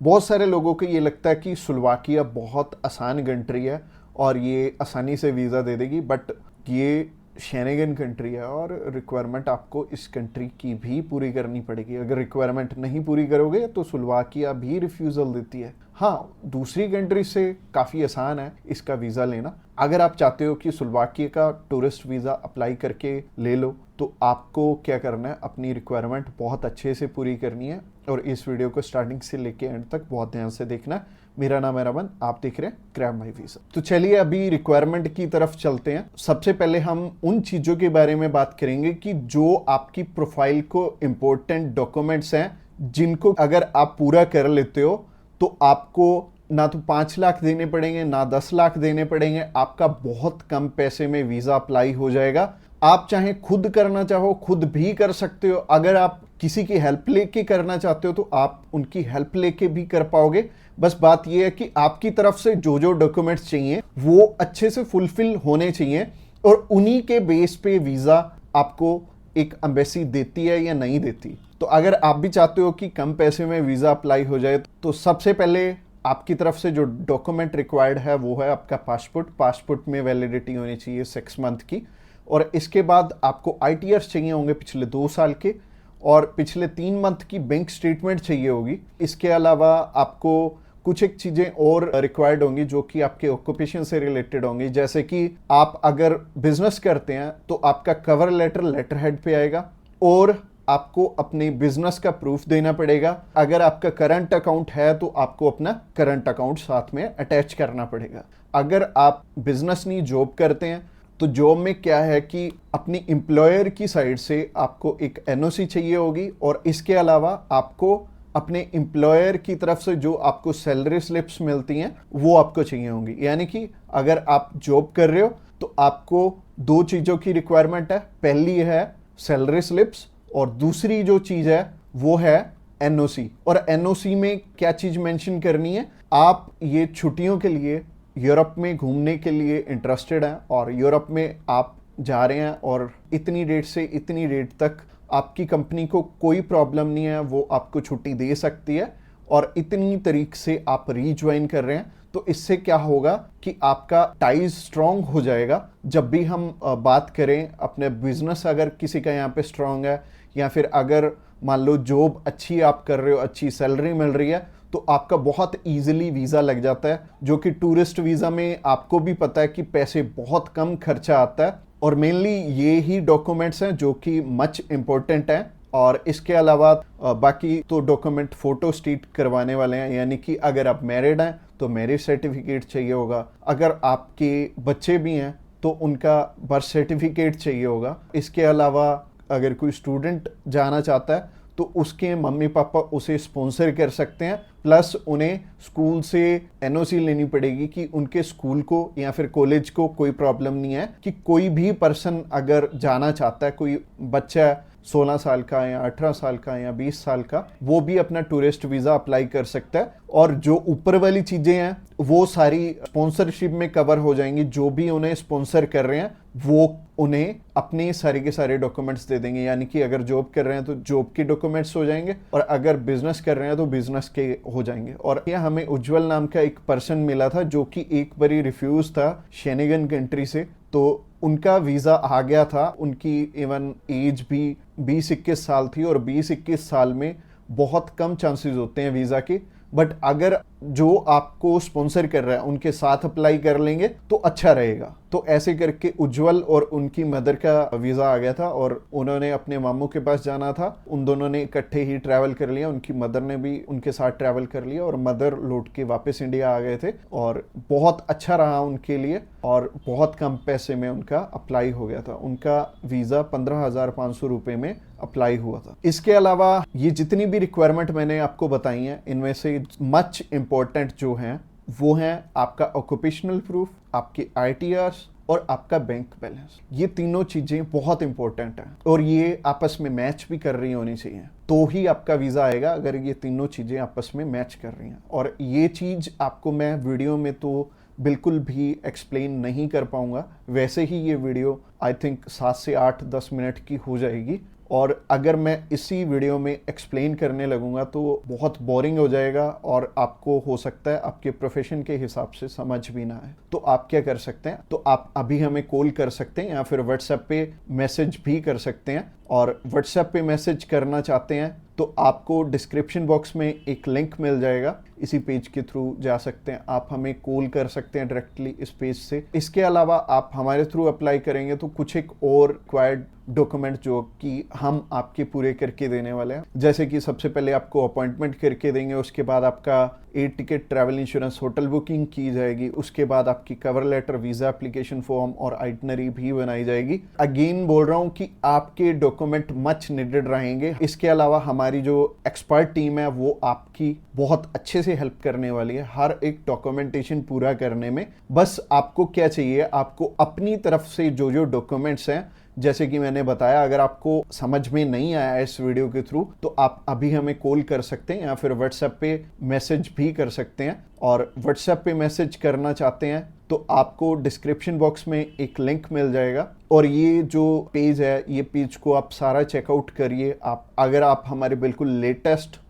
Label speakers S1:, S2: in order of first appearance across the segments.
S1: बहुत सारे लोगों को ये लगता है कि स्लोवाकिया बहुत आसान कंट्री है और ये आसानी से वीज़ा दे देगी, बट ये शेनेगन कंट्री है और रिक्वायरमेंट आपको इस कंट्री की भी पूरी करनी पड़ेगी। अगर रिक्वायरमेंट नहीं पूरी करोगे तो स्लोवाकिया भी रिफ्यूज़ल देती है। हाँ, दूसरी कंट्री से काफ़ी आसान है इसका वीज़ा लेना। अगर आप चाहते हो कि स्लोवाकिया का टूरिस्ट वीज़ा अप्लाई करके ले लो तो आपको क्या करना है, अपनी रिक्वायरमेंट बहुत अच्छे से पूरी करनी है और इस वीडियो को स्टार्टिंग से लेके एंड तक बहुत ध्यान से देखना है। मेरा नाम है रमन, आप देख रहे हैं ग्रैब माई वीज़ा। तो चलिए अभी रिक्वायरमेंट की तरफ चलते हैं। सबसे पहले हम उन चीज़ों के बारे में बात करेंगे कि जो आपकी प्रोफाइल को इम्पोर्टेंट डॉक्यूमेंट्स हैं, जिनको अगर आप पूरा कर लेते हो तो आपको ना तो 5 लाख देने पड़ेंगे ना 10 लाख देने पड़ेंगे, आपका बहुत कम पैसे में वीज़ा अप्लाई हो जाएगा। आप चाहे खुद करना चाहो खुद भी कर सकते हो, अगर आप किसी की हेल्प लेके करना चाहते हो तो आप उनकी हेल्प लेके भी कर पाओगे। बस बात यह है कि आपकी तरफ से जो जो डॉक्यूमेंट्स चाहिए वो अच्छे से फुलफिल होने चाहिए और उन्हीं के बेस पे वीज़ा आपको एक एम्बेसी देती है या नहीं देती। तो अगर आप भी चाहते हो कि कम पैसे में वीज़ा अप्लाई हो जाए तो सबसे पहले आपकी तरफ से जो डॉक्यूमेंट रिक्वायर्ड है वो है आपका पासपोर्ट में वैलिडिटी होनी चाहिए 6 मंथ की, और इसके बाद आपको ITRs चाहिए होंगे पिछले 2 साल के, और पिछले 3 मंथ की बैंक स्टेटमेंट चाहिए होगी। इसके अलावा आपको कुछ एक चीज़ें और रिक्वायर्ड होंगी जो कि आपके ऑक्यूपेशन से रिलेटेड होंगी, जैसे कि आप अगर बिजनेस करते हैं तो आपका कवर लेटर हेड पे आएगा और आपको अपने बिजनेस का प्रूफ देना पड़ेगा। अगर आपका करंट अकाउंट है तो आपको अपना करंट अकाउंट साथ में अटैच करना पड़ेगा। अगर आप बिजनेस नहीं जॉब करते हैं तो जॉब में क्या है कि अपनी एम्प्लॉयर की साइड से आपको एक NOC चाहिए होगी, और इसके अलावा आपको अपने एम्प्लॉयर की तरफ से जो आपको सैलरी स्लिप्स मिलती हैं वो आपको चाहिए होंगी। यानी कि अगर आप जॉब कर रहे हो तो आपको 2 चीज़ों की रिक्वायरमेंट है, पहली है सैलरी स्लिप्स और दूसरी जो चीज़ है वो है NOC। और NOC में क्या चीज़ मेंशन करनी है, आप ये छुट्टियों के लिए यूरोप में घूमने के लिए इंटरेस्टेड हैं और यूरोप में आप जा रहे हैं और इतनी डेट से इतनी डेट तक आपकी कंपनी को कोई प्रॉब्लम नहीं है, वो आपको छुट्टी दे सकती है, और इतनी तारीख से आप रीज्वाइन कर रहे हैं। तो इससे क्या होगा कि आपका टाइज स्ट्रॉन्ग हो जाएगा। जब भी हम बात करें अपने बिजनेस, अगर किसी का यहाँ पे स्ट्रॉन्ग है या फिर अगर मान लो जॉब अच्छी आप कर रहे हो, अच्छी सैलरी मिल रही है, तो आपका बहुत इजीली वीज़ा लग जाता है, जो कि टूरिस्ट वीज़ा में आपको भी पता है कि पैसे बहुत कम खर्चा आता है। और मेनली ये ही डॉक्यूमेंट्स हैं जो कि मच इम्पोर्टेंट हैं। और इसके अलावा बाकी तो डॉक्यूमेंट फोटो स्टेट करवाने वाले हैं, यानी कि अगर आप मैरिड हैं तो मैरिज सर्टिफिकेट चाहिए होगा, अगर आपके बच्चे भी हैं तो उनका बर्थ सर्टिफिकेट चाहिए होगा। इसके अलावा अगर कोई स्टूडेंट जाना चाहता है तो उसके मम्मी पापा उसे स्पॉन्सर कर सकते हैं, प्लस उन्हें स्कूल से NOC लेनी पड़ेगी कि उनके स्कूल को या फिर कॉलेज को कोई प्रॉब्लम नहीं है कि कोई भी पर्सन अगर जाना चाहता है, कोई बच्चा 16 साल का या 18 साल का या 20 साल का, वो भी अपना टूरिस्ट वीज़ा अप्लाई कर सकता है। और जो ऊपर वाली चीज़ें हैं वो सारी स्पॉन्सरशिप में कवर हो जाएंगी। जो भी उन्हें स्पॉन्सर कर रहे हैं वो उन्हें अपने सारे के सारे डॉक्यूमेंट्स दे देंगे, यानी कि अगर जॉब कर रहे हैं तो जॉब के डॉक्यूमेंट्स हो जाएंगे और अगर बिजनेस कर रहे हैं तो बिजनेस के हो जाएंगे। और यह हमें उज्जवल नाम का एक पर्सन मिला था जो कि एक बारी रिफ्यूज था शेनेगन कंट्री से, तो उनका वीज़ा आ गया था। उनकी इवन एज भी 20-21 साल थी और 20-21 साल में बहुत कम चांसेस होते हैं वीज़ा के, बट अगर जो आपको स्पॉन्सर कर रहा है उनके साथ अप्लाई कर लेंगे तो अच्छा रहेगा। तो ऐसे करके उज्जवल और उनकी मदर का वीज़ा आ गया था और उन्होंने अपने मामू के पास जाना था, उन दोनों ने इकट्ठे ही ट्रैवल कर लिया, उनकी मदर ने भी उनके साथ ट्रैवल कर लिया और मदर लौट के वापस इंडिया आ गए थे और बहुत अच्छा रहा उनके लिए और बहुत कम पैसे में उनका अप्लाई हो गया था। उनका वीज़ा 15,500 रुपये में अप्लाई हुआ था। इसके अलावा ये जितनी भी रिक्वायरमेंट मैंने आपको बताई हैं, इनमें से मच इम्पोर्टेंट जो हैं वो हैं आपका ऑक्यूपेशनल प्रूफ, आपके ITRs और आपका बैंक बैलेंस। ये तीनों चीज़ें बहुत इंपॉर्टेंट हैं और ये आपस में मैच भी कर रही होनी चाहिए, तो ही आपका वीज़ा आएगा अगर ये तीनों चीज़ें आपस में मैच कर रही हैं। और ये चीज़ आपको मैं वीडियो में तो बिल्कुल भी एक्सप्लेन नहीं कर पाऊंगा, वैसे ही ये वीडियो आई थिंक 7 से 8-10 मिनट की हो जाएगी और अगर मैं इसी वीडियो में एक्सप्लेन करने लगूंगा तो बहुत बोरिंग हो जाएगा और आपको हो सकता है आपके प्रोफेशन के हिसाब से समझ भी ना आए। तो आप क्या कर सकते हैं, तो आप अभी हमें कॉल कर सकते हैं या फिर व्हाट्सएप पे मैसेज भी कर सकते हैं। और व्हाट्सएप पे मैसेज करना चाहते हैं तो आपको डिस्क्रिप्शन बॉक्स में एक लिंक मिल जाएगा, इसी पेज के थ्रू जा सकते हैं। आप हमें कॉल कर सकते हैं डायरेक्टली इस पेज से। इसके अलावा आप हमारे थ्रू अप्लाई करेंगे तो कुछ एक और रिक्वायर्ड डॉक्यूमेंट जो कि हम आपके पूरे करके देने वाले हैं, जैसे कि सबसे पहले आपको अपॉइंटमेंट करके देंगे, उसके बाद आपका air ticket, travel insurance, hotel booking की जाएगी, उसके बाद आपकी cover letter, visa application form और आइटनरी भी बनाई जाएगी। अगेन बोल रहा हूं कि आपके डॉक्यूमेंट मच नीडेड रहेंगे। इसके अलावा हमारी जो एक्सपर्ट टीम है वो आपकी बहुत अच्छे से हेल्प करने वाली है हर एक डॉक्यूमेंटेशन पूरा करने में। बस आपको क्या चाहिए, आपको अपनी तरफ से जो जो डॉक्यूमेंट्स हैं, जैसे कि मैंने बताया, अगर आपको समझ में नहीं आया इस वीडियो के थ्रू तो आप अभी हमें कॉल कर सकते हैं या फिर व्हाट्सएप पे मैसेज भी कर सकते हैं। और व्हाट्सएप पे मैसेज करना चाहते हैं तो आपको डिस्क्रिप्शन बॉक्स में एक लिंक मिल जाएगा और ये जो पेज है, ये पेज को आप सारा चेकआउट करिए। अगर आप हमारे बिल्कुल लेटेस्ट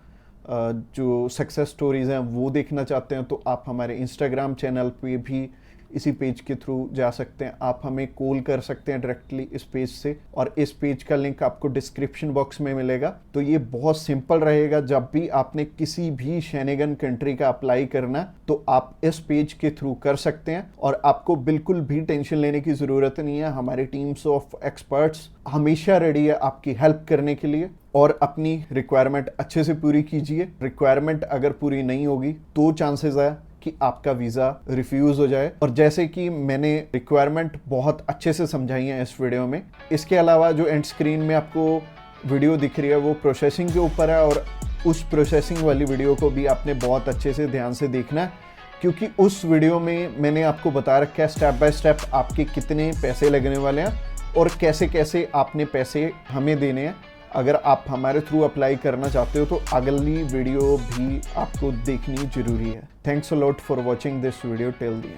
S1: जो सक्सेस स्टोरीज हैं वो देखना चाहते हैं तो आप हमारे इंस्टाग्राम चैनल पे भी इसी पेज के थ्रू जा सकते हैं। आप हमें कॉल कर सकते हैं डायरेक्टली इस पेज से और इस पेज का लिंक आपको डिस्क्रिप्शन बॉक्स में मिलेगा। तो ये बहुत सिंपल रहेगा, जब भी आपने किसी भी शेनेगन कंट्री का अप्लाई करना तो आप इस पेज के थ्रू कर सकते हैं और आपको बिल्कुल भी टेंशन लेने की ज़रूरत नहीं है। हमारी टीम्स ऑफ एक्सपर्ट्स हमेशा रेडी है आपकी हेल्प करने के लिए। और अपनी रिक्वायरमेंट अच्छे से पूरी कीजिए। रिक्वायरमेंट अगर पूरी नहीं होगी तो चांसेस है कि आपका वीज़ा रिफ्यूज़ हो जाए। और जैसे कि मैंने रिक्वायरमेंट बहुत अच्छे से समझाई है इस वीडियो में। इसके अलावा जो एंड स्क्रीन में आपको वीडियो दिख रही है वो प्रोसेसिंग के ऊपर है और उस प्रोसेसिंग वाली वीडियो को भी आपने बहुत अच्छे से ध्यान से देखना है, क्योंकि उस वीडियो में मैंने आपको बता रखा है स्टेप बाय स्टेप आपके कितने पैसे लगने वाले हैं और कैसे कैसे आपने पैसे हमें देने हैं। अगर आप हमारे थ्रू अप्लाई करना चाहते हो तो अगली वीडियो भी आपको देखनी जरूरी है। Thanks a lot for watching this video till the end.